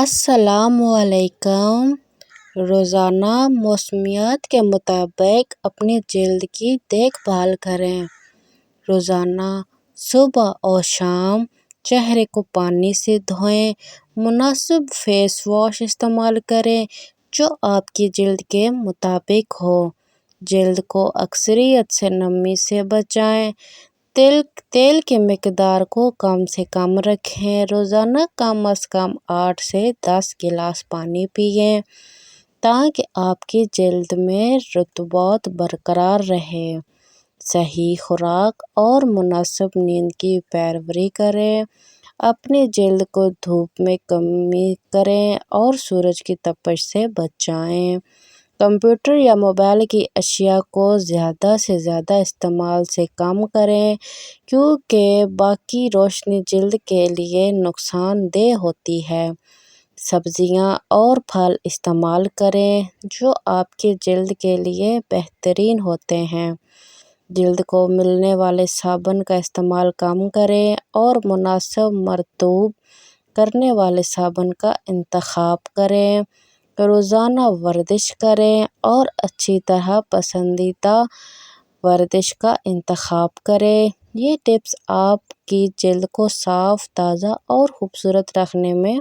السلام علیکم۔ روزانہ موسمیات کے مطابق اپنی جلد کی دیکھ بھال کریں۔ روزانہ صبح اور شام چہرے کو پانی سے دھوئیں۔ مناسب فیس واش استعمال کریں جو آپ کی جلد کے مطابق ہو۔ جلد کو اکثریت سے نمی سے بچائیں۔ تیل کی مقدار کو کم سے کم رکھیں۔ روزانہ کم از کم 8 سے 10 گلاس پانی پئیں تاکہ آپ کی جلد میں رطوبت برقرار رہے۔ صحیح خوراک اور مناسب نیند کی پیروی کریں۔ اپنی جلد کو دھوپ میں کم کریں اور سورج کی تپش سے بچائیں۔ کمپیوٹر یا موبائل کی اشیاء کو زیادہ سے زیادہ استعمال سے کم کریں کیونکہ باقی روشنی جلد کے لیے نقصان دہ ہوتی ہے۔ سبزیاں اور پھل استعمال کریں جو آپ کی جلد کے لیے بہترین ہوتے ہیں۔ جلد کو ملنے والے صابن کا استعمال کم کریں اور مناسب مرطوب کرنے والے صابن کا انتخاب کریں۔ روزانہ ورزش کریں اور اچھی طرح پسندیدہ ورزش کا انتخاب کریں۔ یہ ٹپس آپ کی جلد کو صاف، تازہ اور خوبصورت رکھنے میں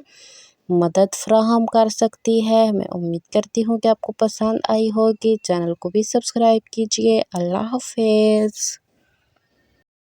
مدد فراہم کر سکتی ہے۔ میں امید کرتی ہوں کہ آپ کو پسند آئی ہوگی۔ چینل کو بھی سبسکرائب کیجیے۔ اللہ حافظ۔